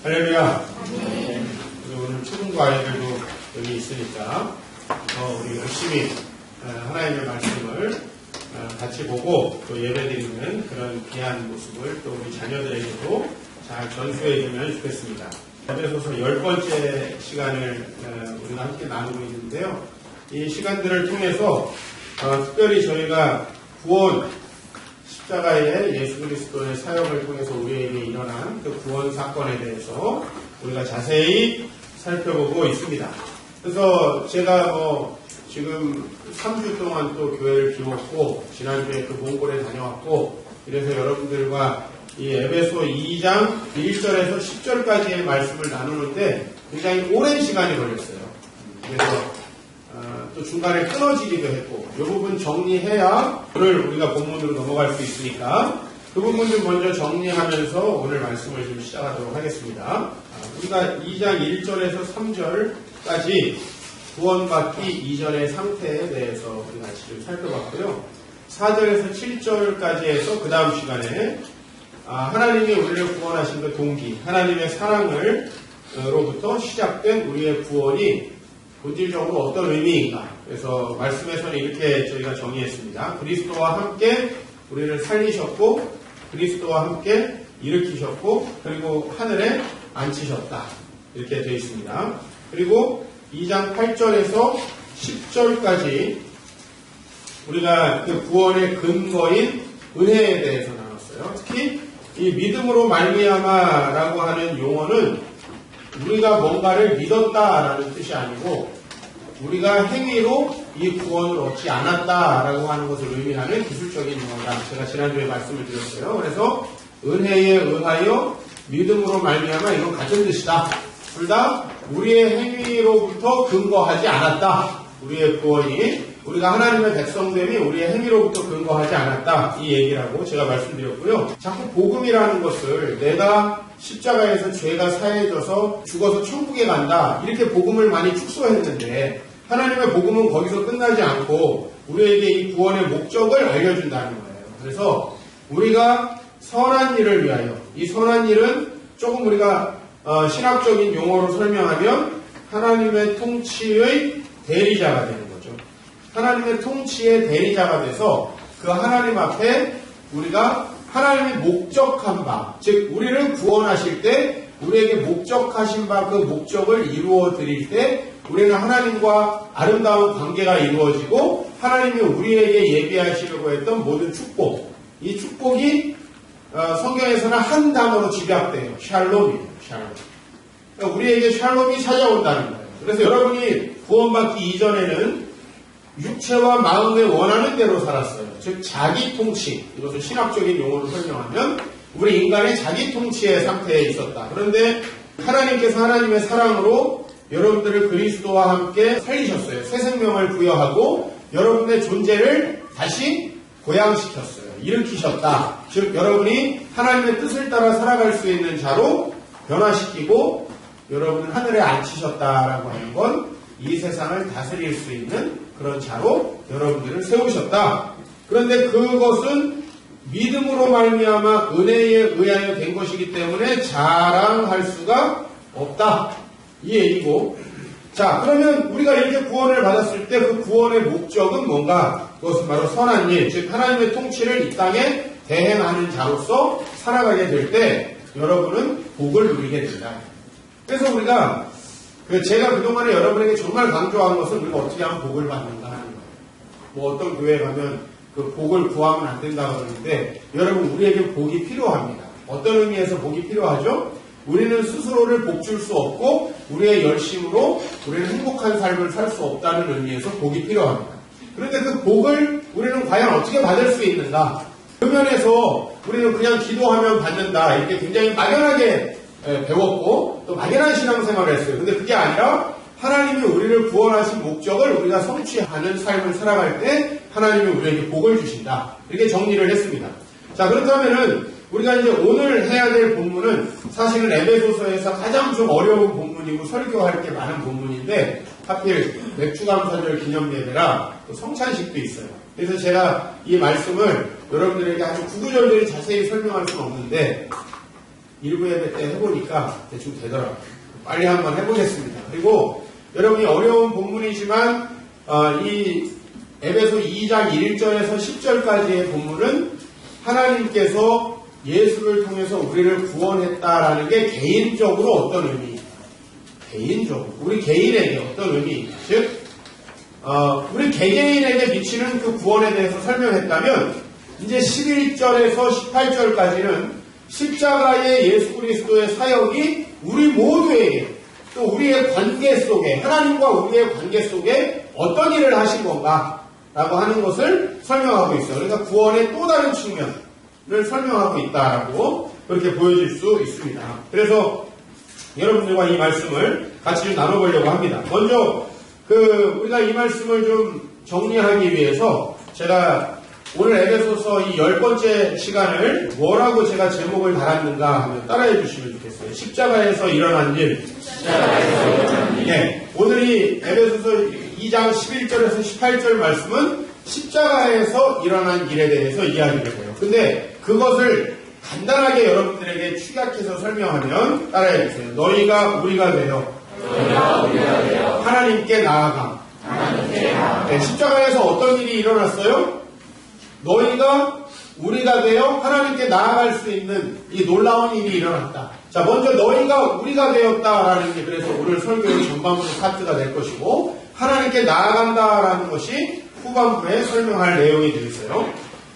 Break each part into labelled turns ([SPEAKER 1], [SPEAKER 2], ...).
[SPEAKER 1] 할렐루야. 오늘 초등부 아이들도 여기 있으니까 우리 열심히 하나님의 말씀을 같이 보고 또 예배드리는 그런 귀한 모습을 또 우리 자녀들에게도 잘 전수해주면 좋겠습니다. 에베소서 10번째 시간을 우리가 함께 나누고 있는데요. 이 시간들을 통해서 특별히 저희가 구원, 십자가의 예수 그리스도의 사역을 통해서 우리에게 일어난 그 구원 사건에 대해서 우리가 자세히 살펴보고 있습니다. 그래서 제가 지금 3주 동안 또 교회를 비웠고 지난주에 또 몽골에 다녀왔고 이래서 여러분들과 이 에베소 2장 1절에서 10절까지의 말씀을 나누는데 굉장히 오랜 시간이 걸렸어요. 그래서 또 중간에 끊어지기도 했고 이 부분 정리해야 오늘 우리가 본문으로 넘어갈 수 있으니까 그 부분 좀 먼저 정리하면서 오늘 말씀을 좀 시작하도록 하겠습니다. 우리가 2장 1절에서 3절까지 구원받기 이전의 상태에 대해서 우리 같이 좀 살펴봤고요. 4절에서 7절까지 해서 그 다음 시간에 하나님이 우리를 구원하신 그 동기, 하나님의 사랑으로부터 시작된 우리의 구원이 본질적으로 어떤 의미인가. 그래서 말씀에서는 이렇게 저희가 정의했습니다. 그리스도와 함께 우리를 살리셨고 그리스도와 함께 일으키셨고 그리고 하늘에 앉히셨다. 이렇게 되어 있습니다. 그리고 2장 8절에서 10절까지 우리가 그 구원의 근거인 은혜에 대해서 나눴어요. 특히 이 믿음으로 말미암아라고 하는 용어는 우리가 뭔가를 믿었다라는 뜻이 아니고 우리가 행위로 이 구원을 얻지 않았다라고 하는 것을 의미하는 기술적인 용어다. 제가 지난주에 말씀을 드렸어요. 그래서 은혜에 의하여 믿음으로 말미암아 이건 같은 뜻이다. 둘 다 우리의 행위로부터 근거하지 않았다. 우리의 구원이 우리가 하나님의 백성됨이 우리의 행위로부터 근거하지 않았다. 이 얘기라고 제가 말씀드렸고요. 자꾸 복음이라는 것을 내가 십자가에서 죄가 사해져서 죽어서 천국에 간다. 이렇게 복음을 많이 축소했는데 하나님의 복음은 거기서 끝나지 않고 우리에게 이 구원의 목적을 알려준다는 거예요. 그래서 우리가 선한 일을 위하여 이 선한 일은 조금 우리가 신학적인 용어로 설명하면 하나님의 통치의 대리자가 되는 거죠. 하나님의 통치의 대리자가 돼서 그 하나님 앞에 우리가 하나님이 목적한 바, 즉 우리를 구원하실 때 우리에게 목적하신 바 그 목적을 이루어 드릴 때 우리는 하나님과 아름다운 관계가 이루어지고 하나님이 우리에게 예비하시려고 했던 모든 축복, 이 축복이 성경에서는 한 단어로 집약돼요. 샬롬이에요. 샬롬. 그러니까 우리에게 샬롬이 찾아온다는 거예요. 그래서 여러분이 구원받기 이전에는 육체와 마음에 원하는 대로 살았어요. 즉 자기 통치, 이것을 신학적인 용어로 설명하면 우리 인간의 자기 통치의 상태에 있었다. 그런데 하나님께서 하나님의 사랑으로 여러분들을 그리스도와 함께 살리셨어요. 새 생명을 부여하고 여러분의 존재를 다시 고양시켰어요. 일으키셨다. 즉 여러분이 하나님의 뜻을 따라 살아갈 수 있는 자로 변화시키고 여러분을 하늘에 앉히셨다라고 하는 건 이 세상을 다스릴 수 있는 그런 자로 여러분들을 세우셨다. 그런데 그것은 믿음으로 말미암아 은혜에 의하여 된 것이기 때문에 자랑할 수가 없다. 이 얘기고. 자, 그러면 우리가 이렇게 구원을 받았을 때 그 구원의 목적은 뭔가? 그것은 바로 선한 일, 즉 하나님의 통치를 이 땅에 대행하는 자로서 살아가게 될 때 여러분은 복을 누리게 된다. 그래서 우리가 제가 그동안에 여러분에게 정말 강조한 것은 우리가 어떻게 하면 복을 받는가 하는 거예요. 뭐 어떤 교회에 가면 그 복을 구하면 안 된다고 그러는데 여러분 우리에게 복이 필요합니다. 어떤 의미에서 복이 필요하죠? 우리는 스스로를 복 줄 수 없고 우리의 열심으로 우리는 행복한 삶을 살 수 없다는 의미에서 복이 필요합니다. 그런데 그 복을 우리는 과연 어떻게 받을 수 있는가? 그 면에서 우리는 그냥 기도하면 받는다. 이렇게 굉장히 막연하게 배웠고 또 막연한 신앙생활을 했어요. 근데 그게 아니라 하나님이 우리를 구원하신 목적을 우리가 성취하는 삶을 살아갈 때 하나님이 우리에게 복을 주신다. 이렇게 정리를 했습니다. 자, 그렇다면은 우리가 이제 오늘 해야 될 본문은 사실은 에베소서에서 가장 좀 어려운 본문이고 설교할 게 많은 본문인데 하필 맥주감사절 기념예배라 또 성찬식도 있어요. 그래서 제가 이 말씀을 여러분들에게 아주 구구절절히 자세히 설명할 수는 없는데 1부 예배 때 해보니까 대충 되더라고요. 빨리 한번 해보겠습니다. 그리고 여러분이 어려운 본문이지만 이 에베소 2장 1절에서 10절까지의 본문은 하나님께서 예수를 통해서 우리를 구원했다라는 게 개인적으로 어떤 의미, 개인적으로 우리 개인에게 어떤 의미, 즉 우리 개개인에게 미치는 그 구원에 대해서 설명했다면 이제 11절에서 18절까지는 십자가의 예수 그리스도의 사역이 우리 모두에게 또 우리의 관계 속에 하나님과 우리의 관계 속에 어떤 일을 하신 건가 라고 하는 것을 설명하고 있어요. 그러니까 구원의 또 다른 측면을 설명하고 있다라고 그렇게 보여질 수 있습니다. 그래서 여러분들과 이 말씀을 같이 좀 나눠보려고 합니다. 먼저 우리가 이 말씀을 좀 정리하기 위해서 제가 오늘 에베소서 이 10번째 시간을 뭐라고 제가 제목을 달았는가 하면 따라해 주시면 좋겠어요. 십자가에서 일어난 일. 네, 오늘 이 에베소서 2장 11절에서 18절 말씀은 십자가에서 일어난 일에 대해서 이야기를 해요. 근데 그것을 간단하게 여러분들에게 축약해서 설명하면 따라해 주세요. 너희가 우리가 되어 하나님께 나아감. 네, 십자가에서 어떤 일이 일어났어요? 너희가 우리가 되어 하나님께 나아갈 수 있는 이 놀라운 일이 일어났다. 자, 먼저 너희가 우리가 되었다라는 게 그래서 오늘 설교의 전반부 파트가 될 것이고 하나님께 나아간다라는 것이 후반부에 설명할 내용이 되겠어요.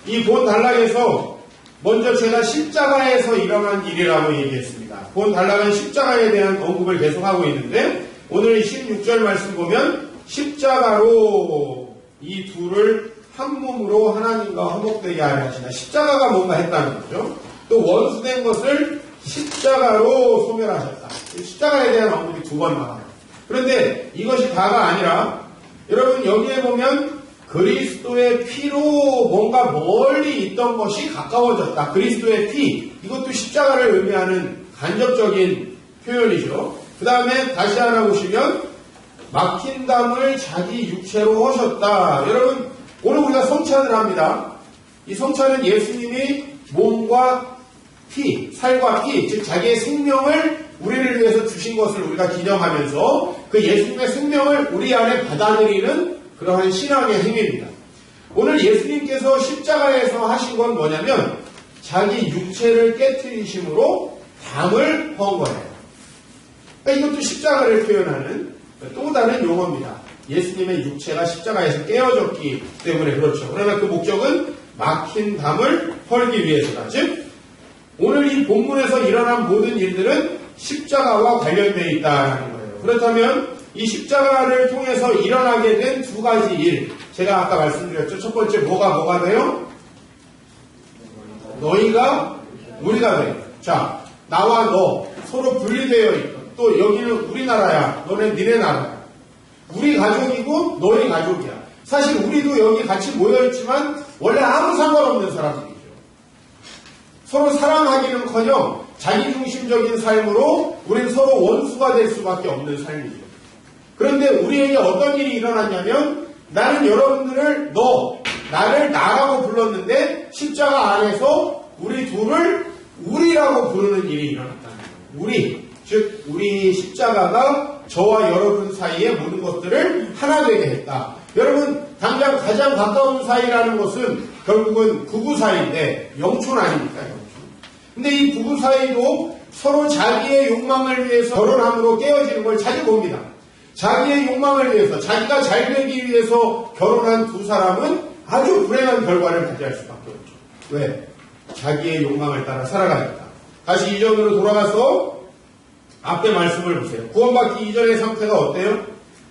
[SPEAKER 1] 이 본 단락에서 먼저 제가 십자가에서 일어난 일이라고 얘기했습니다. 본 단락은 십자가에 대한 언급을 계속하고 있는데 오늘 16절 말씀 보면 십자가로 이 둘을 한 몸으로 하나님과 화목되게 하려 하시나. 십자가가 뭔가 했다는 거죠. 또 원수된 것을 십자가로 소멸하셨다. 십자가에 대한 언급이 2번 나와요. 그런데 이것이 다가 아니라 여러분 여기에 보면 그리스도의 피로 뭔가 멀리 있던 것이 가까워졌다. 그리스도의 피, 이것도 십자가를 의미하는 간접적인 표현이죠. 그 다음에 다시 하나 보시면 막힌 담을 자기 육체로 하셨다. 여러분 오늘 우리가 성찬을 합니다. 이 성찬은 예수님이 몸과 피, 살과 피, 즉 자기의 생명을 우리를 위해서 주신 것을 우리가 기념하면서 그 예수님의 생명을 우리 안에 받아들이는 그러한 신앙의 행위입니다. 오늘 예수님께서 십자가에서 하신 건 뭐냐면 자기 육체를 깨트리심으로 담을 허은 거예요. 그러니까 이것도 십자가를 표현하는 또 다른 용어입니다. 예수님의 육체가 십자가에서 깨어졌기 때문에 그렇죠. 그러나 그 목적은 막힌 담을 헐기 위해서다. 즉 오늘 이 본문에서 일어난 모든 일들은 십자가와 관련되어 있다는 거예요. 그렇다면 이 십자가를 통해서 일어나게 된 2가지 일, 제가 아까 말씀드렸죠. 첫 번째 뭐가 돼요? 너희가 우리가 돼요. 자, 나와 너 서로 분리되어 있고 또 여기는 우리나라야, 너네 니네 나라야. 우리 가족이고 너희 가족이야. 사실 우리도 여기 같이 모여있지만 원래 아무 상관없는 사람들이죠. 서로 사랑하기는커녕 자기중심적인 삶으로 우리는 서로 원수가 될 수밖에 없는 삶이죠. 그런데 우리에게 어떤 일이 일어났냐면 나는 여러분들을 나를 나라고 불렀는데 십자가 안에서 우리 둘을 우리라고 부르는 일이 일어났다는 거예요. 즉 우리 십자가가 저와 여러분 사이의 모든 것들을 하나 되게 했다. 여러분 당장 가장 가까운 사이라는 것은 결국은 부부 사이인데 영촌 아닙니까? 영촌. 근데 이 부부 사이도 서로 자기의 욕망을 위해서 결혼함으로 깨어지는 걸 자주 봅니다. 자기의 욕망을 위해서 자기가 잘 되기 위해서 결혼한 2 사람은 아주 불행한 결과를 맞이할 수밖에 없죠. 왜? 자기의 욕망을 따라 살아가니까. 다시 이전으로 돌아가서 앞에 말씀을 보세요. 구원받기 이전의 상태가 어때요?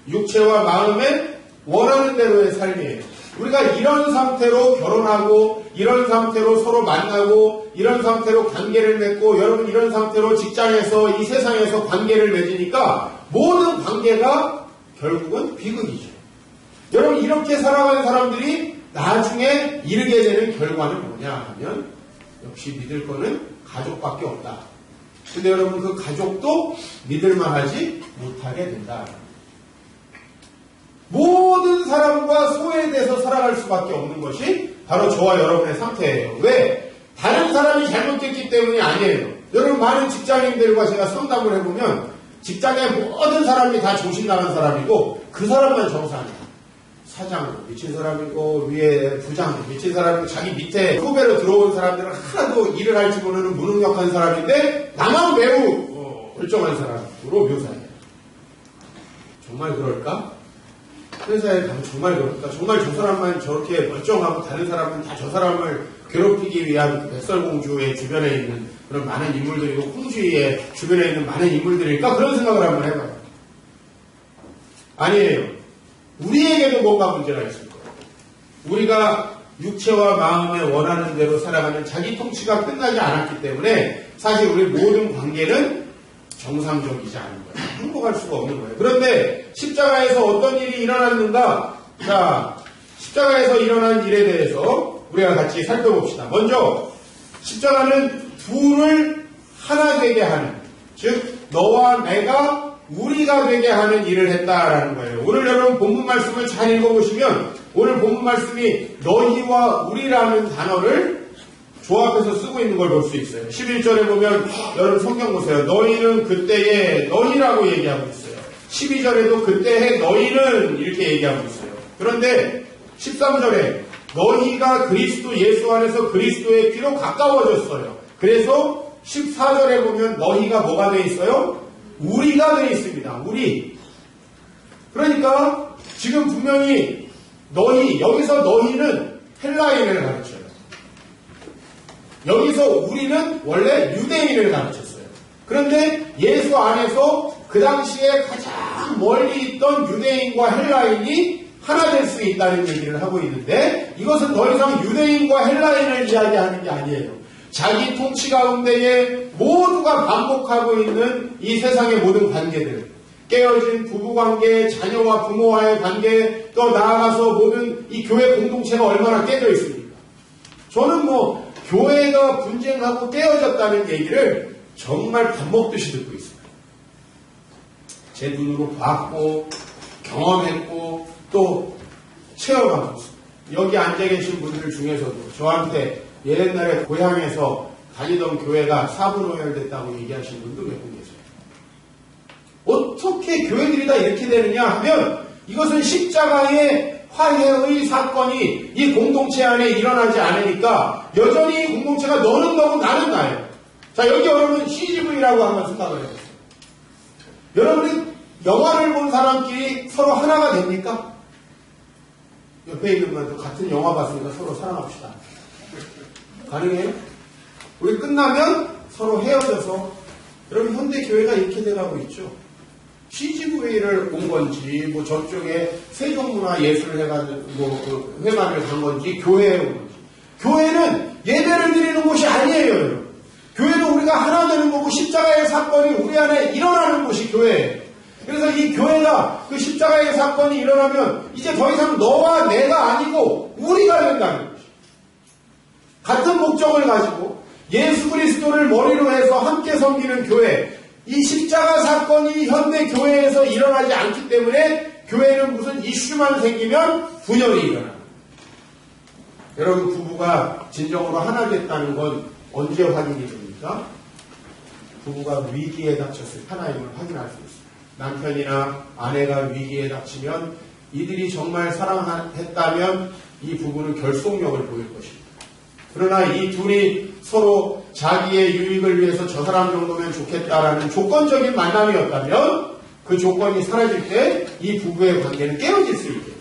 [SPEAKER 1] 육체와 마음에 원하는 대로의 삶이에요. 우리가 이런 상태로 결혼하고 이런 상태로 서로 만나고 이런 상태로 관계를 맺고 여러분 이런 상태로 직장에서 이 세상에서 관계를 맺으니까 모든 관계가 결국은 비극이죠. 여러분 이렇게 살아가는 사람들이 나중에 이르게 되는 결과는 뭐냐 하면 역시 믿을 거는 가족밖에 없다. 근데 여러분 그 가족도 믿을만하지 못하게 된다. 모든 사람과 소외돼서 살아갈 수밖에 없는 것이 바로 저와 여러분의 상태예요. 왜? 다른 사람이 잘못했기 때문이 아니에요. 여러분 지금 많은 직장인들과 제가 상담을 해보면 직장의 모든 사람이 다 정신나간 사람이고 그 사람만 정상이야. 사장도 미친 사람이고 위에 부장도 미친 사람이고 자기 밑에 후배로 들어온 사람들은 하나도 일을 할 줄 모르는 무능력한 사람인데 나만 매우 멀쩡한 사람으로 묘사해요. 정말 그럴까? 회사에 가면 정말 그럴까? 정말 저 사람만 저렇게 멀쩡하고 다른 사람은 다 저 사람을 괴롭히기 위한 백설공주의 주변에 있는 그런 많은 인물들이고 홍주의 주변에 있는 많은 인물들일까? 그런 생각을 한번 해봐요. 아니에요. 우리에게도 뭔가 문제가 있을 거예요. 우리가 육체와 마음에 원하는 대로 살아가는 자기 통치가 끝나지 않았기 때문에 사실 우리 모든 관계는 정상적이지 않은 거예요. 행복할 수가 없는 거예요. 그런데 십자가에서 어떤 일이 일어났는가? 자, 십자가에서 일어난 일에 대해서 우리가 같이 살펴봅시다. 먼저 십자가는 둘을 하나 되게 하는, 즉 너와 내가 우리가 되게 하는 일을 했다라는 거예요. 오늘 여러분 본문 말씀을 잘 읽어보시면 오늘 본문 말씀이 너희와 우리라는 단어를 조합해서 쓰고 있는 걸 볼 수 있어요. 11절에 보면 여러분 성경 보세요. 너희는 그때에 너희라고 얘기하고 있어요. 12절에도 그때에 너희는 이렇게 얘기하고 있어요. 그런데 13절에 너희가 그리스도 예수 안에서 그리스도의 피로 가까워졌어요. 그래서 14절에 보면 너희가 뭐가 돼 있어요? 우리가 돼 있습니다. 우리. 그러니까 지금 분명히 너희, 여기서 너희는 헬라인을 가르쳐요. 여기서 우리는 원래 유대인을 가르쳤어요. 그런데 예수 안에서 그 당시에 가장 멀리 있던 유대인과 헬라인이 하나 될 수 있다는 얘기를 하고 있는데 이것은 더 이상 유대인과 헬라인을 이야기하는 게 아니에요. 자기 통치 가운데에 모두가 반복하고 있는 이 세상의 모든 관계들, 깨어진 부부관계, 자녀와 부모와의 관계, 또 나아가서 모든 이 교회 공동체가 얼마나 깨져 있습니까? 저는 교회가 분쟁하고 깨어졌다는 얘기를 정말 밥 먹듯이 듣고 있어요. 제 눈으로 봤고 경험했고 또 체험하고 있습니다. 여기 앉아 계신 분들 중에서도 저한테 옛날에 고향에서 다니던 교회가 사분오열됐다고 얘기하시는 분도 몇 분 계세요. 어떻게 교회들이 다 이렇게 되느냐 하면 이것은 십자가의 화해의 사건이 이 공동체 안에 일어나지 않으니까 여전히 이 공동체가 너는 너고 나는 나예요. 자, 여기 여러분 CGV라고 한번 생각을 해보세요. 여러분이 영화를 본 사람끼리 서로 하나가 됩니까? 옆에 있는 분한테 같은 영화 봤으니까 서로 사랑합시다. 가능해요? 우리 끝나면 서로 헤어져서 여러분 현대 교회가 이렇게 돼가고 있죠. CGV를 온 건지 저쪽에 세종문화예술을 해가지고 회관을 간 건지 교회에 온 건지 교회는 예배를 드리는 곳이 아니에요. 여러분. 교회는 우리가 하나 되는 거고 십자가의 사건이 우리 안에 일어나는 곳이 교회예요. 그래서 이 교회가 그 십자가의 사건이 일어나면 이제 더 이상 너와 내가 아니고 우리가 된다는 것이죠. 같은 목적을 가지고 예수 그리스도를 머리로 해서 함께 섬기는 교회, 이 십자가 사건이 현대 교회에서 일어나지 않기 때문에 교회는 무슨 이슈만 생기면 분열이 일어납니다. 여러분 부부가 진정으로 하나 됐다는 건 언제 확인이 됩니까? 부부가 위기에 닥쳤을 하나임을 확인할 수 있습니다. 남편이나 아내가 위기에 닥치면 이들이 정말 사랑했다면 이 부부는 결속력을 보일 것입니다. 그러나 이 둘이 서로 자기의 유익을 위해서 저 사람 정도면 좋겠다라는 조건적인 만남이었다면 그 조건이 사라질 때 이 부부의 관계는 깨어질 수 있겠죠.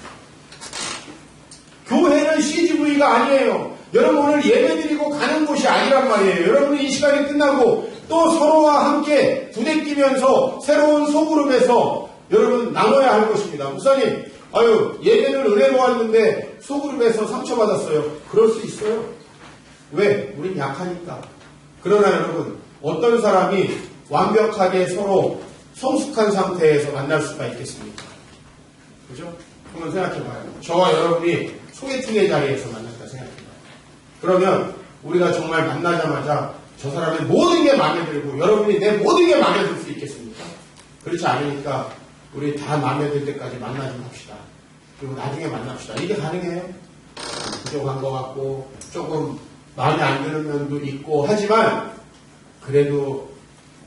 [SPEAKER 1] 교회는 CGV가 아니에요. 여러분 오늘 예배드리고 가는 곳이 아니란 말이에요. 여러분이 이 시간이 끝나고 또 서로와 함께 부대끼면서 새로운 소그룹에서 여러분 나눠야 할 것입니다. 목사님, 예배는 은혜로 왔는데 소그룹에서 상처받았어요. 그럴 수 있어요. 왜? 우린 약하니까. 그러나 여러분, 어떤 사람이 완벽하게 서로 성숙한 상태에서 만날 수가 있겠습니까? 그죠? 한번 생각해봐요. 저와 여러분이 소개팅의 자리에서 만났다 생각해봐요. 그러면 우리가 정말 만나자마자 저 사람의 모든 게 마음에 들고 여러분이 내 모든 게 마음에 들 수 있겠습니까? 그렇지 않으니까 우리 다 마음에 들 때까지 만나지 맙시다. 그리고 나중에 만납시다. 이게 가능해요? 부족한 것 같고 조금 마음에 안 드는 면도 있고 하지만 그래도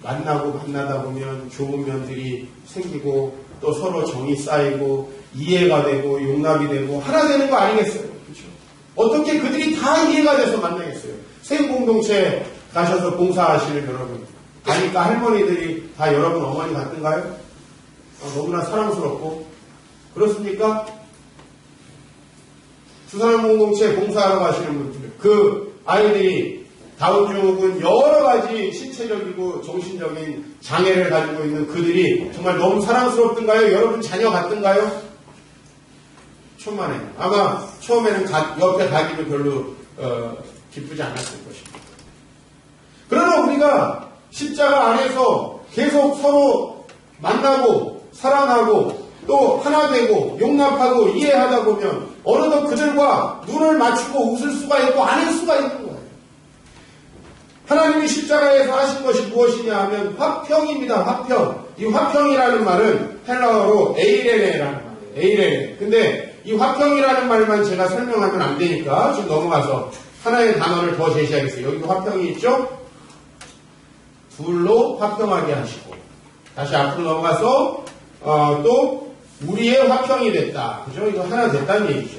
[SPEAKER 1] 만나다 보면 좋은 면들이 생기고 또 서로 정이 쌓이고 이해가 되고 용납이 되고 하나 되는 거 아니겠어요? 그렇죠? 어떻게 그들이 다 이해가 돼서 만나겠어요? 생공동체 가셔서 봉사하시는 여러분 가니까 할머니들이 다 여러분 어머니 같은가요? 너무나 사랑스럽고 그렇습니까? 주사람 공동체 봉사하러 가시는 분들 그 아이들이 다운증후군 여러 가지 신체적이고 정신적인 장애를 가지고 있는 그들이 정말 너무 사랑스럽던가요? 여러분 자녀 같던가요? 천만에 아마 처음에는 옆에 가기도 별로 기쁘지 않았을 것입니다. 그러나 우리가 십자가 안에서 계속 서로 만나고 사랑하고 또 하나 되고 용납하고 이해하다 보면 어느덧 그들과 눈을 맞추고 웃을 수가 있고 안을 수가 있는 거예요. 하나님이 십자가에서 하신 것이 무엇이냐 하면 화평입니다. 화평. 이 화평이라는 말은 헬라어로 에이레네라는 말이에요. 에이레네. 근데 이 화평이라는 말만 제가 설명하면 안 되니까 좀 넘어가서 하나의 단어를 더 제시하겠어요. 여기도 화평이 있죠? 둘로 화평하게 하시고 다시 앞으로 넘어가서 또 우리의 화평이 됐다. 그죠? 이거 하나 됐다는 얘기죠.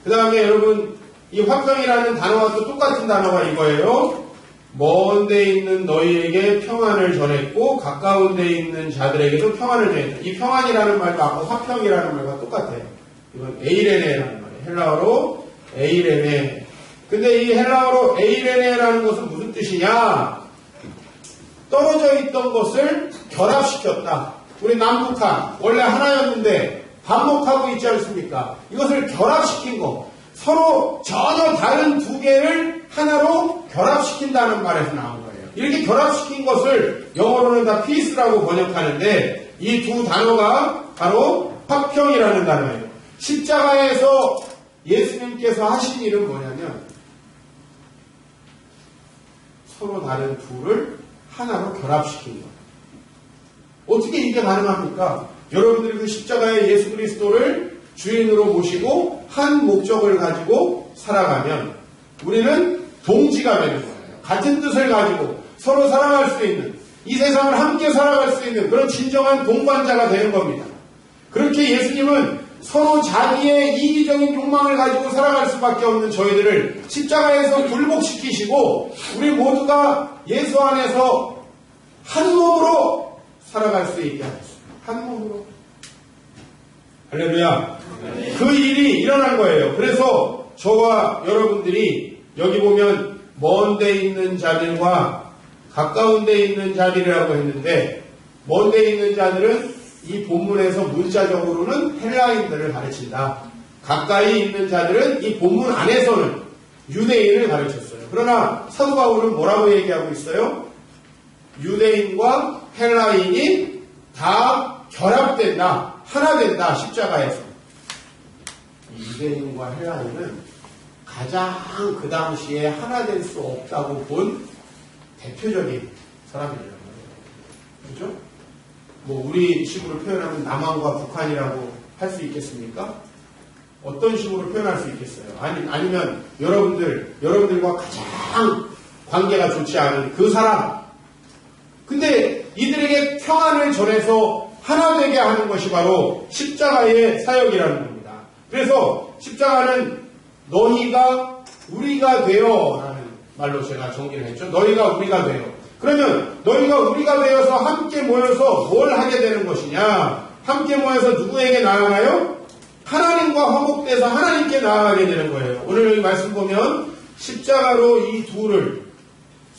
[SPEAKER 1] 그 다음에 여러분 이 화평이라는 단어와 또 똑같은 단어가 이거예요. 먼 데 있는 너희에게 평안을 전했고 가까운 데 있는 자들에게도 평안을 전했다. 이 평안이라는 말과 아까 화평이라는 말과 똑같아요. 이건 에이레네라는 말이에요. 헬라어로 에이레네. 근데 이 헬라어로 에이레네라는 것은 무슨 뜻이냐? 떨어져 있던 것을 결합시켰다. 우리 남북한 원래 하나였는데 반목하고 있지 않습니까? 이것을 결합시킨 거. 서로 전혀 다른 두 개를 하나로 결합시킨다는 말에서 나온 거예요. 이렇게 결합시킨 것을 영어로는 다 peace라고 번역하는데 이 두 단어가 바로 화평이라는 단어예요. 십자가에서 예수님께서 하신 일은 뭐냐면 서로 다른 둘을 하나로 결합시킨 거예요. 어떻게 이게 가능합니까? 여러분들이 그 십자가의 예수 그리스도를 주인으로 모시고 한 목적을 가지고 살아가면 우리는 동지가 되는 거예요. 같은 뜻을 가지고 서로 살아갈 수 있는 이 세상을 함께 살아갈 수 있는 그런 진정한 동반자가 되는 겁니다. 그렇게 예수님은 서로 자기의 이기적인 욕망을 가지고 살아갈 수밖에 없는 저희들을 십자가에서 굴복시키시고 우리 모두가 예수 안에서 한 몸으로 살아갈 수 있게 하셨습니다. 한 몸으로. 할렐루야. 그 일이 일어난 거예요. 그래서 저와 여러분들이 여기 보면 먼 데 있는 자들과 가까운 데 있는 자들이라고 했는데 먼 데 있는 자들은 이 본문에서 문자적으로는 헬라인들을 가르친다. 가까이 있는 자들은 이 본문 안에서는 유대인을 가르쳤어요. 그러나 사도 바울은 뭐라고 얘기하고 있어요? 유대인과 헬라인이 다 결합된다. 하나 된다. 십자가에서. 유대인과 헬라인은 가장 그 당시에 하나 될 수 없다고 본 대표적인 사람이라는 거예요. 그죠? 뭐 우리 식으로 표현하면 남한과 북한이라고 할 수 있겠습니까? 어떤 식으로 표현할 수 있겠어요? 아니면 여러분들과 가장 관계가 좋지 않은 그 사람. 근데 이들에게 평안을 전해서 하나 되게 하는 것이 바로 십자가의 사역이라는 겁니다. 그래서 십자가는 너희가 우리가 되어 라는 말로 제가 정리를 했죠. 너희가 우리가 되어. 그러면 너희가 우리가 되어서 함께 모여서 뭘 하게 되는 것이냐? 함께 모여서 누구에게 나아가요? 하나님과 화목돼서 하나님께 나아가게 되는 거예요. 오늘 여기 말씀 보면 십자가로 이 둘을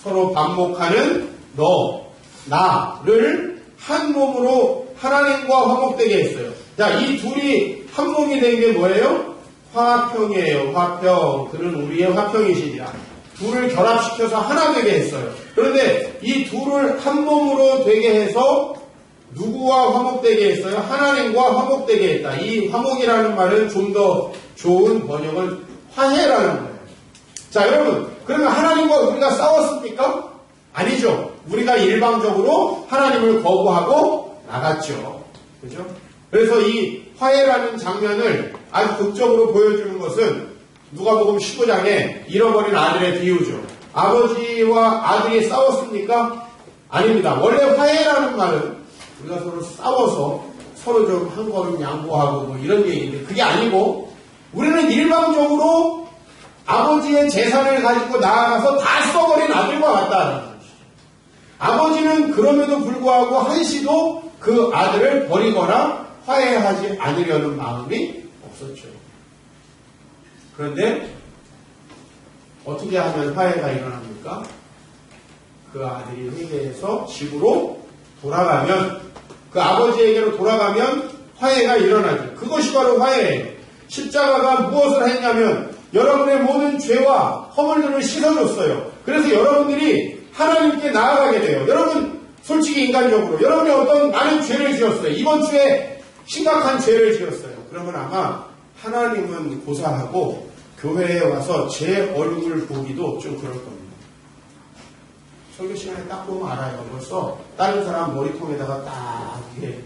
[SPEAKER 1] 서로 반목하는 너, 나를 한 몸으로 하나님과 화목되게 했어요. 자, 이 둘이 한 몸이 된 게 뭐예요? 화평이에요. 화평. 그는 우리의 화평이시니라. 둘을 결합시켜서 하나 되게 했어요. 그런데 이 둘을 한 몸으로 되게 해서 누구와 화목되게 했어요? 하나님과 화목되게 했다. 이 화목이라는 말은 좀 더 좋은 번역은 화해라는 거예요. 자, 여러분, 그러면 하나님과 우리가 싸웠습니까? 아니죠. 우리가 일방적으로 하나님을 거부하고 나갔죠. 그죠? 그래서 이 화해라는 장면을 아주 극적으로 보여주는 것은 누가복음 15장에 잃어버린 아들의 비유죠. 아버지와 아들이 싸웠습니까? 아닙니다. 원래 화해라는 말은 우리가 서로 싸워서 서로 좀 한 걸음 양보하고 뭐 이런 얘기인데 그게 아니고 우리는 일방적으로 아버지의 재산을 가지고 나아가서 다 써버린 아들과 같다는 것이죠. 아버지는 그럼에도 불구하고 한시도 그 아들을 버리거나 화해하지 않으려는 마음이 없었죠. 그런데 어떻게 하면 화해가 일어납니까? 그 아들이 회개해서 집으로 돌아가면, 그 아버지에게로 돌아가면 화해가 일어나죠. 그것이 바로 화해예요. 십자가가 무엇을 했냐면 여러분의 모든 죄와 허물들을 씻어줬어요. 그래서 여러분들이 하나님께 나아가게 돼요. 여러분 솔직히 인간적으로 여러분이 어떤 많은 죄를 지었어요. 이번 주에 심각한 죄를 지었어요. 그러면 아마 하나님은 고사하고 교회에 와서 제 얼굴 보기도 좀 그럴 겁니다. 설교 시간에 딱 보면 알아요. 벌써 다른 사람 머리통에다가 딱 이렇게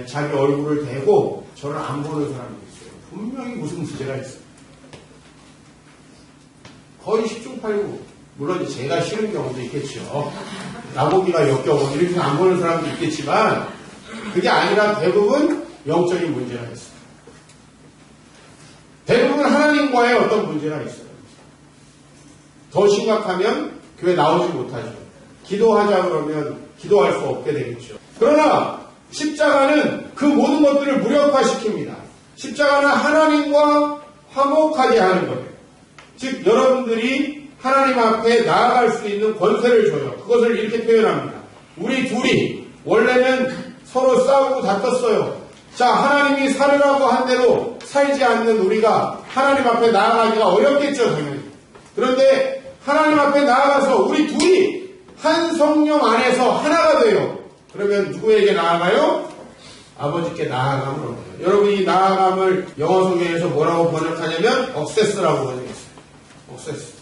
[SPEAKER 1] 자기 얼굴을 대고 저를 안 보는 사람이 있어요. 분명히 무슨 문제가 있어요. 거의 10중 8구. 물론 제가 싫은 경우도 있겠죠. 나보기가 역겨워 이렇게 안 보는 사람도 있겠지만 그게 아니라 대부분 영적인 문제가 있어요. 대부분 하나님과의 어떤 문제가 있어요. 더 심각하면 교회 나오지 못하죠. 기도하자 그러면 기도할 수 없게 되겠죠. 그러나 십자가는 그 모든 것들을 무력화시킵니다. 십자가는 하나님과 화목하게 하는 거예요. 즉 여러분들이 하나님 앞에 나아갈 수 있는 권세를 줘요. 그것을 이렇게 표현합니다. 우리 둘이 원래는 서로 싸우고 다퉜어요. 자, 하나님이 살으라고 한 대로 살지 않는 우리가 하나님 앞에 나아가기가 어렵겠죠, 당연히. 그런데 하나님 앞에 나아가서 우리 둘이 한 성령 안에서 하나가 돼요. 그러면 누구에게 나아가요? 아버지께 나아감을 얻어요. 여러분이 이 나아감을 영어 성경에서 뭐라고 번역하냐면 억세스라고 번역했어요. 억세스.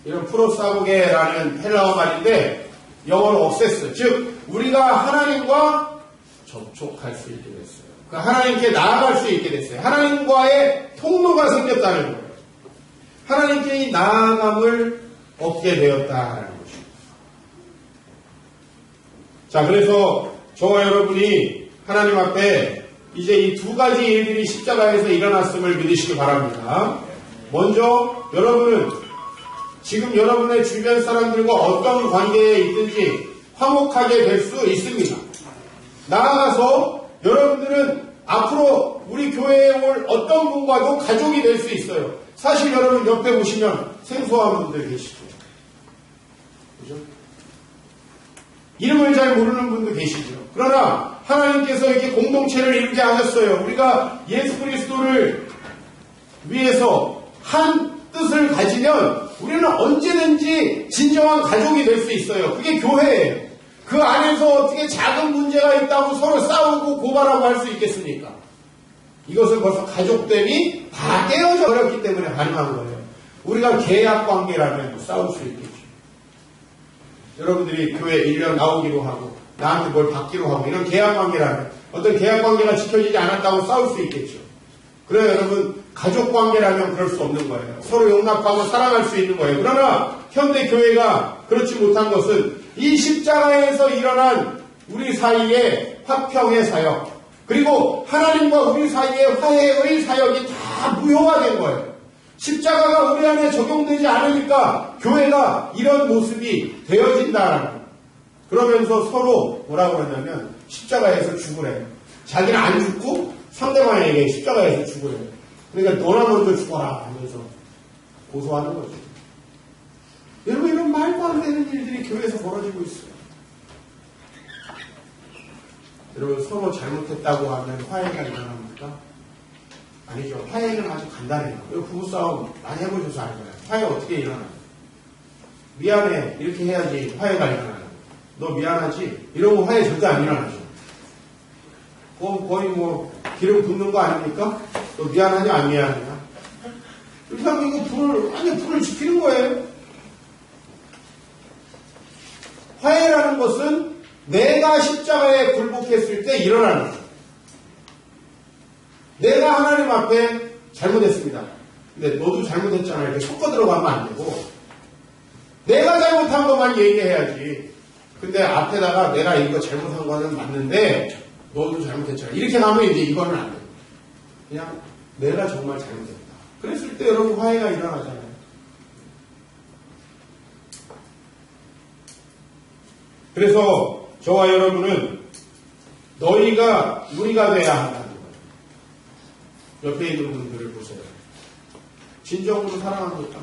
[SPEAKER 1] 이런 프로사고게라는 헬라어 말인데 영어로 억세스. 즉 우리가 하나님과 접촉할 수 있게 됐어요. 그 하나님께 나아갈 수 있게 됐어요. 하나님과의 통로가 생겼다는 거예요. 하나님께 이 나아감을 얻게 되었다는 것입니다. 자, 그래서 저와 여러분이 하나님 앞에 이제 이 두 가지 일들이 십자가에서 일어났음을 믿으시기 바랍니다. 먼저 여러분은 지금 여러분의 주변 사람들과 어떤 관계에 있든지 화목하게 될 수 있습니다. 나아가서 여러분들은 앞으로 우리 교회에 올 어떤 분과도 가족이 될 수 있어요. 사실 여러분 옆에 보시면 생소한 분들 계시죠. 그죠? 이름을 잘 모르는 분도 계시죠. 그러나 하나님께서 이렇게 공동체를 이루게 하셨어요. 우리가 예수 그리스도를 위해서 한 뜻을 가지면 우리는 언제든지 진정한 가족이 될 수 있어요. 그게 교회예요. 그 안에서 어떻게 작은 문제가 있다고 서로 싸우고 고발하고 할 수 있겠습니까? 이것은 벌써 가족됨이 다 깨어져 버렸기 때문에 가능한 거예요. 우리가 계약 관계라면 싸울 수 있겠죠. 여러분들이 교회 1년 나오기로 하고 나한테 뭘 받기로 하고 이런 계약 관계라면 어떤 계약 관계가 지켜지지 않았다고 싸울 수 있겠죠. 그래요, 여러분. 가족 관계라면 그럴 수 없는 거예요. 서로 용납하고 사랑할 수 있는 거예요. 그러나 현대 교회가 그렇지 못한 것은 이 십자가에서 일어난 우리 사이의 화평의 사역, 그리고 하나님과 우리 사이의 화해의 사역이 다 무효화된 거예요. 십자가가 우리 안에 적용되지 않으니까 교회가 이런 모습이 되어진다라는 거예요. 그러면서 서로 뭐라고 그러냐면 십자가에서 죽으래요. 자기는 안 죽고 상대방에게 십자가에서 죽으래요. 그러니까 너나 먼저 죽어라 하면서 고소하는 거죠. 여러분, 이런 말도 안 되는 일들이 교회에서 벌어지고 있어요. 여러분, 서로 잘못했다고 하면 화해가 일어납니까? 아니죠. 화해는 아주 간단해요. 부부싸움 많이 해보셔서 알 거예요. 화해 어떻게 일어나요? 미안해 이렇게 해야지 화해가 일어나요. 너 미안하지? 이러면 화해 절대 안 일어나죠. 거의 뭐 기름 붓는 거 아닙니까? 너 미안하냐 안 미안하냐? 이렇게 하면 이거 불을 지피는 거예요. 화해라는 것은 내가 십자가에 굴복했을 때 일어나는 거예요. 내가 하나님 앞에 잘못했습니다. 근데 너도 잘못했잖아. 이렇게 섞어 들어가면 안 되고 내가 잘못한 것만 얘기해야지. 근데 앞에다가 내가 이거 잘못한 거는 맞는데 너도 잘못했잖아. 이렇게 가면 이제 이거는 안 돼. 그냥 내가 정말 잘못했다. 그랬을 때 여러분 화해가 일어나잖아요. 그래서 저와 여러분은 너희가 우리가 돼야 한다는 거예요. 옆에 있는 분들을 보세요. 진정으로 사랑합니까?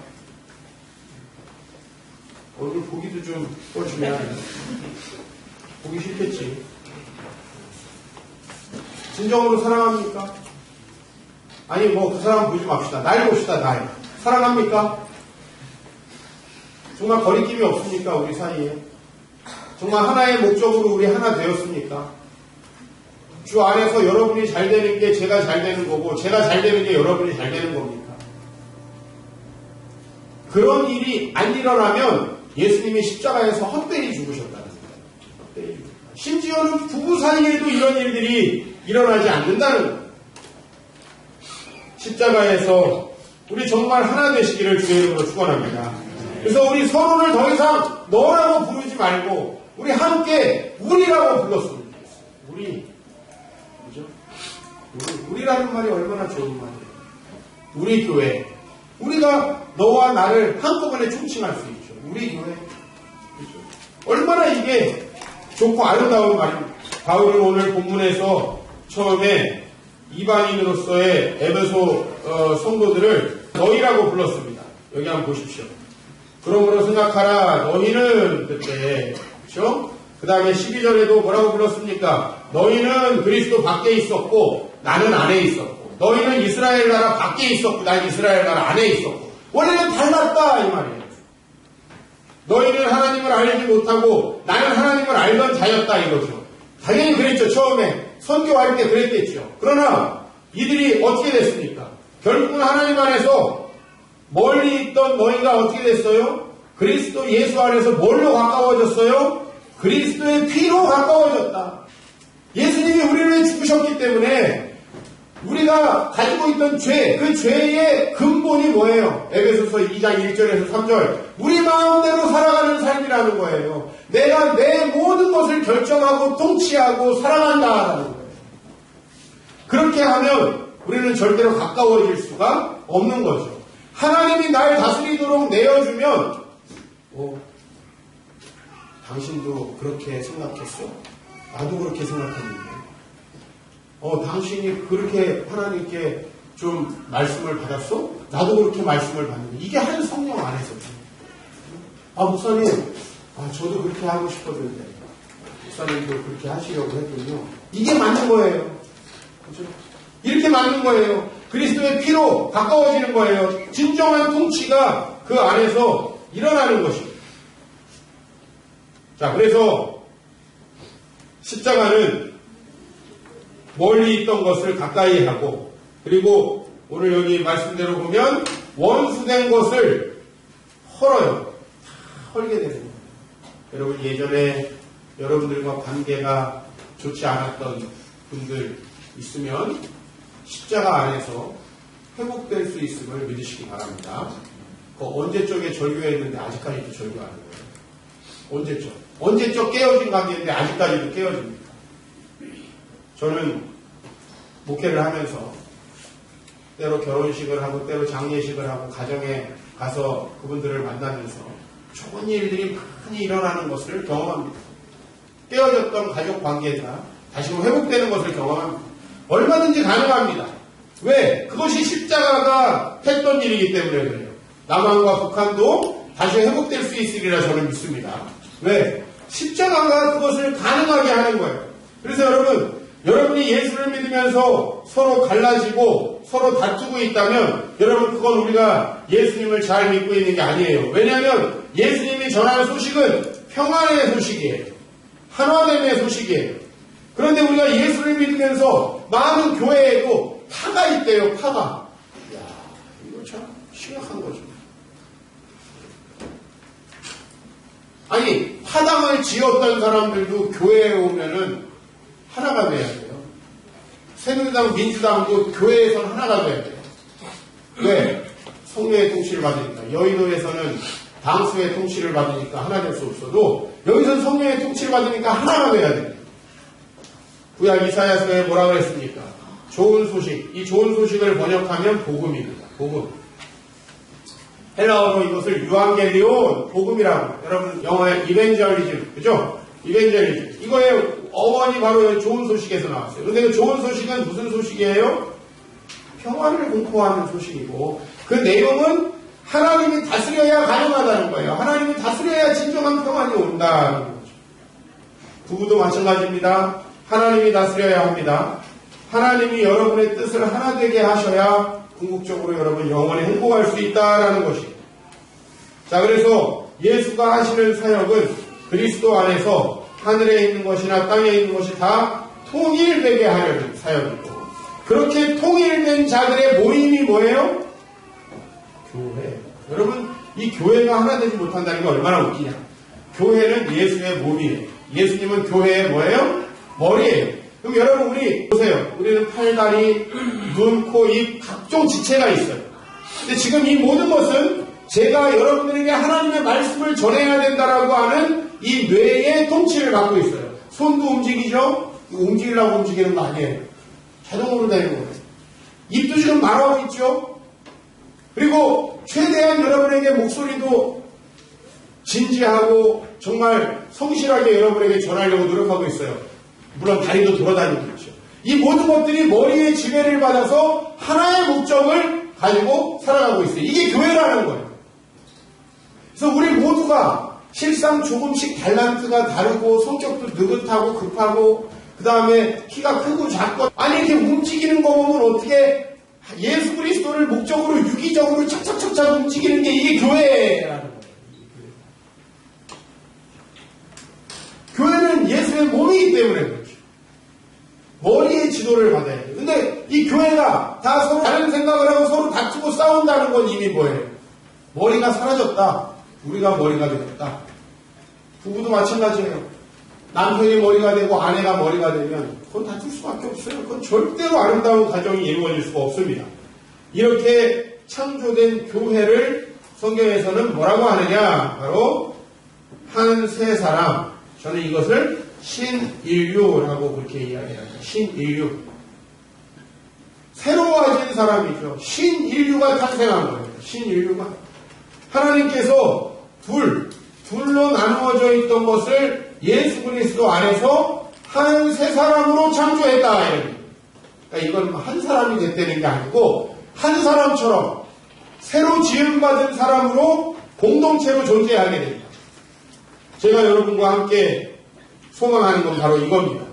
[SPEAKER 1] 얼굴 보기도 좀 꺼주면 보기 싫겠지. 진정으로 사랑합니까? 아니 뭐 그 사람 보지 맙시다. 날 봅시다. 날 사랑합니까? 정말 거리낌이 없습니까? 우리 사이에 정말 하나의 목적으로 우리 하나 되었습니까? 주 안에서 여러분이 잘 되는 게 제가 잘 되는 거고 제가 잘 되는 게 여러분이 잘 되는 겁니까? 그런 일이 안 일어나면 예수님이 십자가에서 헛되이 죽으셨다는 거예요. 심지어는 부부 사이에도 이런 일들이 일어나지 않는다는 거예요. 십자가에서 우리 정말 하나 되시기를 주의 이름으로 축원합니다. 그래서 우리 서로를 더 이상 너라고 부르지 말고 우리 함께 우리라고 불렀으면 좋겠어요. 우리, 그죠? 우리라는 말이 얼마나 좋은 말이에요. 우리 교회, 우리가 너와 나를 한꺼번에 총칭할 수 있죠. 우리 교회, 그죠? 얼마나 이게 좋고 아름다운 말입니다. 바울은 오늘 본문에서 처음에 이방인으로서의 에베소 성도들을 너희라고 불렀습니다. 여기 한번 보십시오. 그러므로 생각하라. 너희는 그때, 그렇죠? 그 다음에 12절에도 뭐라고 불렀습니까? 너희는 그리스도 밖에 있었고 나는 안에 있었고 너희는 이스라엘 나라 밖에 있었고 난 이스라엘 나라 안에 있었고 원래는 달랐다 이 말이에요. 너희는 하나님을 알지 못하고 나는 하나님을 알던 자였다 이거죠. 당연히 그랬죠. 처음에 선교할 때 그랬겠죠. 그러나 이들이 어떻게 됐습니까? 결국은 하나님 안에서 멀리 있던 너희가 어떻게 됐어요? 그리스도 예수 안에서 뭘로 가까워졌어요? 그리스도의 피로 가까워졌다. 예수님이 우리를 위해 죽으셨기 때문에 우리가 가지고 있던 죄, 그 죄의 근본이 뭐예요? 에베소서 2장 1절에서 3절. 우리 마음대로 살아가는 삶이라는 거예요. 내가 내 모든 것을 결정하고 통치하고 사랑한다라는 거예요. 그렇게 하면 우리는 절대로 가까워질 수가 없는 거죠. 하나님이 날 다스리도록 내어주면 당신도 그렇게 생각했어? 나도 그렇게 생각했는데 당신이 그렇게 하나님께 좀 말씀을 받았어? 나도 그렇게 말씀을 받는데 이게 한 성령 안에서죠. 목사님 저도 그렇게 하고 싶었는데 목사님도 그렇게 하시려고 했군요. 이게 맞는 거예요. 그렇죠? 이렇게 맞는 거예요. 그리스도의 피로 가까워지는 거예요. 진정한 통치가 그 안에서 일어나는 것입니다. 자, 그래서 십자가는 멀리 있던 것을 가까이 하고 그리고 오늘 여기 말씀대로 보면 원수된 것을 헐어요. 다 헐게 되는 거예요. 여러분 예전에 여러분들과 관계가 좋지 않았던 분들 있으면 십자가 안에서 회복될 수 있음을 믿으시기 바랍니다. 언제적에 절교했는데 아직까지도 절교하는 거예요. 언제적 깨어진 관계인데 아직까지도 깨어집니다. 저는 목회를 하면서 때로 결혼식을 하고 때로 장례식을 하고 가정에 가서 그분들을 만나면서 좋은 일들이 많이 일어나는 것을 경험합니다. 깨어졌던 가족 관계가 다시 회복되는 것을 경험합니다. 얼마든지 가능합니다. 왜? 그것이 십자가가 했던 일이기 때문에 그래요. 남한과 북한도 다시 회복될 수 있으리라 저는 믿습니다. 왜? 십자가가 그것을 가능하게 하는 거예요. 그래서 여러분이 예수를 믿으면서 서로 갈라지고 서로 다투고 있다면 여러분 그건 우리가 예수님을 잘 믿고 있는 게 아니에요. 왜냐하면 예수님이 전하는 소식은 평안의 소식이에요. 한화됨의 소식이에요. 그런데 우리가 예수를 믿으면서 많은 교회에도 파가 있대요. 파가. 이야, 이거 참 심각한 거죠. 아니 파당을 지었던 사람들도 교회에 오면은 하나가 돼야 돼요. 새누리당, 민주당도 교회에서는 하나가 돼야 돼요. 왜? 성령의 통치를 받으니까. 여의도에서는 당수의 통치를 받으니까 하나 될 수 없어도 여기서 성령의 통치를 받으니까 하나가 돼야 됩니다. 구약 이사야서에 뭐라고 했습니까? 좋은 소식. 이 좋은 소식을 번역하면 복음입니다. 복음. 헬라어로 이것을 유앙겔리온, 복음이라고. 여러분 영어의 이벤저리즘, 그죠? 이벤저리즘. 이거의 어원이 바로 좋은 소식에서 나왔어요. 그런데 그 좋은 소식은 무슨 소식이에요? 평화를 공포하는 소식이고, 그 내용은 하나님이 다스려야 가능하다는 거예요. 하나님이 다스려야 진정한 평안이 온다는 거죠. 부부도 마찬가지입니다. 하나님이 다스려야 합니다. 하나님이 여러분의 뜻을 하나 되게 하셔야 궁극적으로 여러분 영원히 행복할 수 있다라는 것이에요. 자, 그래서 예수가 하시는 사역은 그리스도 안에서 하늘에 있는 것이나 땅에 있는 것이 다 통일되게 하려는 사역이고, 그렇게 통일된 자들의 모임이 뭐예요? 교회. 여러분, 이 교회가 하나 되지 못한다는 게 얼마나 웃기냐. 교회는 예수의 몸이에요. 예수님은 교회의 뭐예요? 머리예요. 그럼 여러분, 우리 보세요. 우리는 팔, 다리, 눈, 코, 입 각종 지체가 있어요. 근데 지금 이 모든 것은 제가 여러분들에게 하나님의 말씀을 전해야 된다라고 하는 이 뇌의 통치를 받고 있어요. 손도 움직이죠? 움직이려고 움직이는 거 아니에요. 자동으로 되는 거예요. 입도 지금 말하고 있죠? 그리고 최대한 여러분에게 목소리도 진지하고 정말 성실하게 여러분에게 전하려고 노력하고 있어요. 물론 다리도 돌아다니고 있죠. 이 모든 것들이 머리의 지배를 받아서 하나의 목적을 가지고 살아가고 있어요. 이게 교회라는 거예요. 그래서 우리 모두가 실상 조금씩 탤런트가 다르고 성격도 느긋하고 급하고 그 다음에 키가 크고 작고 아니 이렇게 움직이는 거 보면 어떻게 예수 그리스도를 목적으로 유기적으로 착착착착 움직이는 게 이게 교회라는 거예요. 교회는 예수의 몸이기 때문에 그렇죠. 머리의 지도를 받아야 돼요. 근데 이 교회가 다 서로 다른 생각을 하고 서로 다투고 싸운다는 건 이미 뭐예요? 머리가 사라졌다. 우리가 머리가 되었다. 부부도 마찬가지예요. 남편이 머리가 되고 아내가 머리가 되면 그건 다툴 수밖에 없어요. 그건 절대로 아름다운 가정이 이루어질 수가 없습니다. 이렇게 창조된 교회를 성경에서는 뭐라고 하느냐? 바로 한 세 사람. 저는 이것을 신인류라고 그렇게 이야기합니다. 신인류. 새로워진 사람이죠. 신인류가 탄생한 거예요. 신인류가. 하나님께서 둘로 나누어져 있던 것을 예수 그리스도 안에서 한 세 사람으로 창조했다. 그러니까 이건 한 사람이 됐다는 게 아니고 한 사람처럼 새로 지음받은 사람으로 공동체로 존재하게 됩니다. 제가 여러분과 함께 소망하는 건 바로 이겁니다.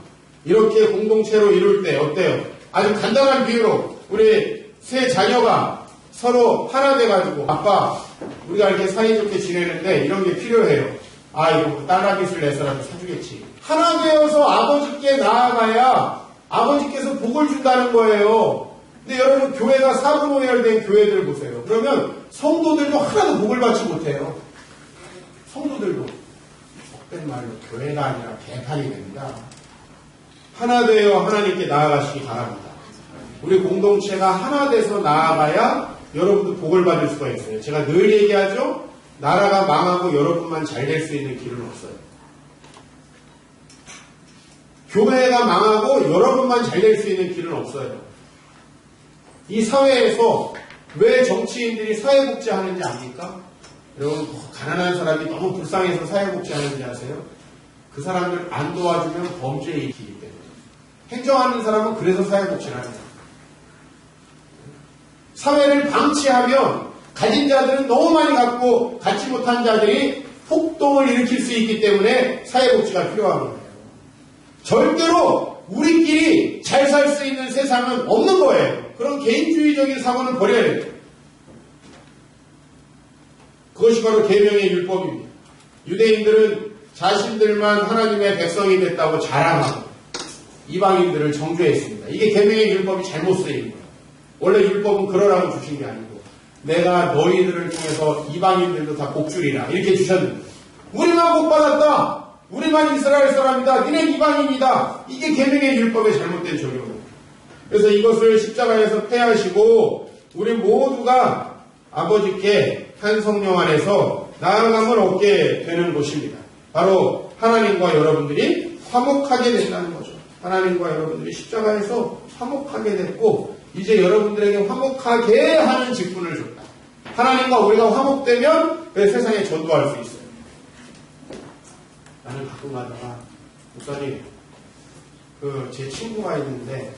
[SPEAKER 1] 이렇게 공동체로 이룰 때 어때요? 아주 간단한 비유로 우리 세 자녀가 서로 하나 돼가지고 아빠 우리가 이렇게 사이좋게 지내는데 이런 게 필요해요. 아 이거 딸아기술 내서라도 사주겠지. 하나 되어서 아버지께 나아가야 아버지께서 복을 준다는 거예요. 근데 여러분 교회가 사분오열된 교회들 보세요. 그러면 성도들도 하나도 복을 받지 못해요. 성도들도 속된 말로 교회가 아니라 개판이 됩니다. 하나 되어 하나님께 나아가시기 바랍니다. 우리 공동체가 하나 돼서 나아가야 여러분도 복을 받을 수가 있어요. 제가 늘 얘기하죠. 나라가 망하고 여러분만 잘 될 수 있는 길은 없어요. 교회가 망하고 여러분만 잘 될 수 있는 길은 없어요. 이 사회에서 왜 정치인들이 사회복지 하는지 압니까? 여러분 가난한 사람이 너무 불쌍해서 사회복지 하는지 아세요? 그 사람들 안 도와주면 범죄에 일으키기 때문에. 행정하는 사람은 그래서 사회복지를 합니다. 사회를 방치하면 가진 자들은 너무 많이 갖고 갖지 못한 자들이 폭동을 일으킬 수 있기 때문에 사회복지가 필요한 거예요. 절대로 우리끼리 잘 살 수 있는 세상은 없는 거예요. 그런 개인주의적인 사고는 버려야 돼요. 그것이 바로 계명의 율법입니다. 유대인들은 자신들만 하나님의 백성이 됐다고 자랑하고 이방인들을 정죄했습니다. 이게 계명의 율법이 잘못 쓰인 거예요. 원래 율법은 그러라고 주신 게 아니고 내가 너희들을 통해서 이방인들도 다 복주리라 이렇게 주셨는데 우리만 복받았다. 우리만 이스라엘 사람이다. 니네 이방인이다. 이게 계명의 율법의 잘못된 적용입니다. 그래서 이것을 십자가에서 폐하시고 우리 모두가 아버지께 한 성령 안에서 나아감을 얻게 되는 것입니다. 바로 하나님과 여러분들이 화목하게 된다는 거죠. 하나님과 여러분들이 십자가에서 화목하게 됐고 이제 여러분들에게 화목하게 하는 직분을 줬다. 하나님과 우리가 화목되면 그 세상에 전도할 수 있어요. 나는 가끔 가다가 목사님 제 친구가 있는데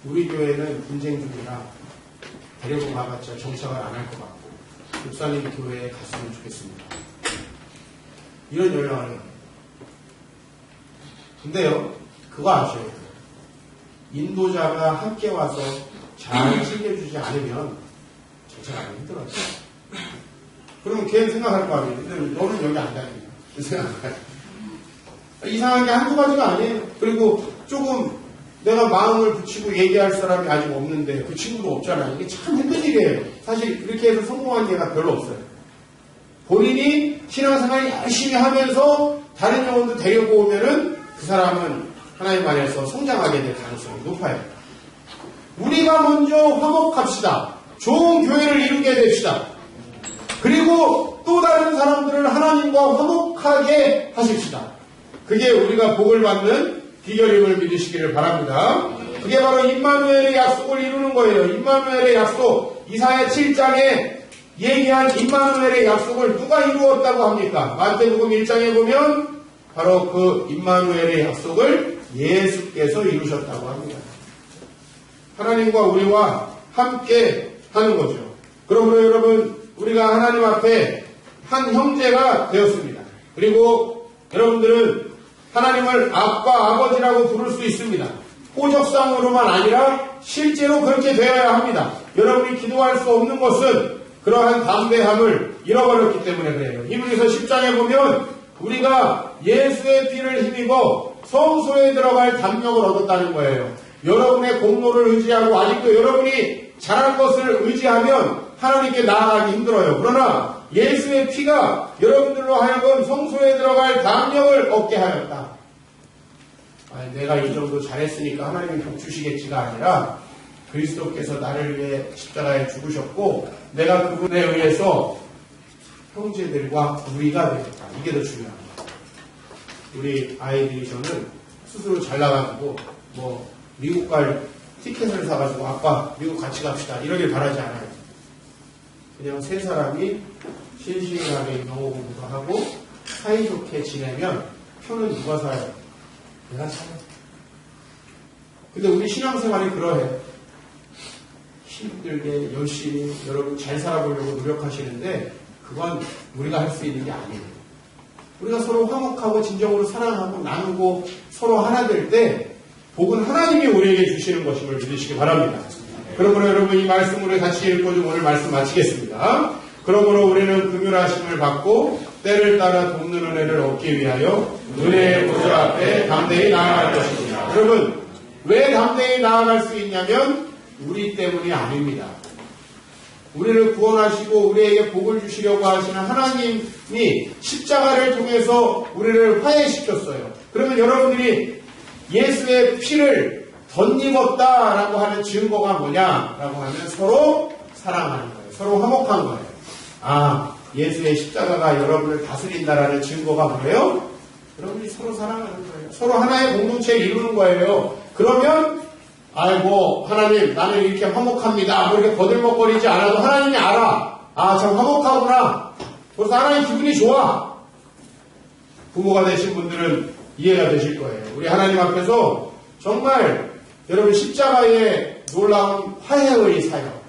[SPEAKER 1] 우리 교회는 분쟁 중이라 데리고 가봤자 정착을 안 할 것 같고 목사님 교회에 갔으면 좋겠습니다. 이런 연락을 해요. 근데요, 그거 아셔야 돼요. 인도자가 함께 와서 잘 챙겨주지 않으면 정착하기 힘들어요. 그러면 걔는 생각할 거 아니에요. 근데 너는 여기 안 다니냐. 생각할 이상한 게 한두 가지가 아니에요. 그리고 조금 내가 마음을 붙이고 얘기할 사람이 아직 없는데 그 친구도 없잖아요. 이게 참 힘든 일이에요. 사실 이렇게 해서 성공한 예가 별로 없어요. 본인이 신앙생활 열심히 하면서 다른 영혼도 데리고 오면은 그 사람은 하나님 안에서 성장하게 될 가능성이 높아요. 우리가 먼저 화목합시다. 좋은 교회를 이루게 됩시다. 그리고 또 다른 사람들을 하나님과 화목하게 하십시다. 그게 우리가 복을 받는 비결임을 믿으시기를 바랍니다. 그게 바로 임마누엘의 약속을 이루는 거예요. 임마누엘의 약속, 이사야 7장에 얘기한 임마누엘의 약속을 누가 이루었다고 합니까? 마태복음 1장에 보면 바로 그 임마누엘의 약속을 예수께서 이루셨다고 합니다. 하나님과 우리와 함께 하는 거죠. 그러므로 여러분, 우리가 하나님 앞에 한 형제가 되었습니다. 그리고 여러분들은 하나님을 아빠, 아버지라고 부를 수 있습니다. 호적상으로만 아니라 실제로 그렇게 되어야 합니다. 여러분이 기도할 수 없는 것은 그러한 담대함을 잃어버렸기 때문에 그래요. 히브리서 10장에 보면 우리가 예수의 피를 힘입어 성소에 들어갈 담력을 얻었다는 거예요. 여러분의 공로를 의지하고 아직도 여러분이 잘한 것을 의지하면 하나님께 나아가기 힘들어요. 그러나 예수의 피가 여러분들로 하여금 성소에 들어갈 담력을 얻게 하였다. 내가 이 정도 잘했으니까 하나님이 복 주시겠지가 아니라 그리스도께서 나를 위해 십자가에 죽으셨고 내가 그분에 의해서 형제들과 우리가 되었다. 이게 더 중요합니다. 우리 아이들이 저는 스스로 잘 나가지고 미국 갈 티켓을 사가지고 아빠 미국 같이 갑시다 이러길 바라지 않아요. 그냥 세 사람이 신실하게 영어 공부도 하고 사이좋게 지내면 표는 누가 사요? 내가 사요. 근데 우리 신앙생활이 그러해. 힘들게 열심히 여러분 잘 살아보려고 노력하시는데 그건 우리가 할 수 있는 게 아니에요. 우리가 서로 화목하고 진정으로 사랑하고 나누고 서로 하나 될 때 복은 하나님이 우리에게 주시는 것임을 믿으시기 바랍니다. 그러므로 여러분 이 말씀으로 같이 읽고 좀 오늘 말씀 마치겠습니다. 그러므로 우리는 긍휼하심을 받고 때를 따라 돕는 은혜를 얻기 위하여 은혜의 보좌 앞에 담대히 나아갈 것입니다. 여러분 왜 담대히 나아갈 수 있냐면 우리 때문이 아닙니다. 우리를 구원하시고 우리에게 복을 주시려고 하시는 하나님이 십자가를 통해서 우리를 화해시켰어요. 그러면 여러분들이 예수의 피를 덧입었다라고 하는 증거가 뭐냐라고 하면 서로 사랑하는 거예요. 서로 화목한 거예요. 예수의 십자가가 여러분을 다스린다라는 증거가 뭐예요? 여러분이 서로 사랑하는 거예요. 서로 하나의 공동체를 이루는 거예요. 그러면 하나님 나는 이렇게 화목합니다. 이렇게 거들먹거리지 않아도 하나님이 알아. 참 화목하구나. 그래서 하나님 기분이 좋아. 부모가 되신 분들은 이해가 되실 거예요. 우리 하나님 앞에서 정말 여러분 십자가의 놀라운 화해의 사역,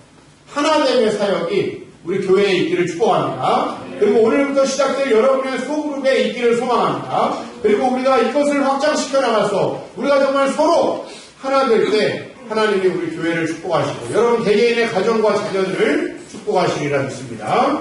[SPEAKER 1] 하나됨의 사역이 우리 교회에 있기를 축복합니다. 그리고 오늘부터 시작될 여러분의 소그룹에 있기를 소망합니다. 그리고 우리가 이것을 확장시켜 나가서 우리가 정말 서로 하나 될 때 하나님이 우리 교회를 축복하시고 여러분 개개인의 가정과 자녀들을 축복하시리라 믿습니다.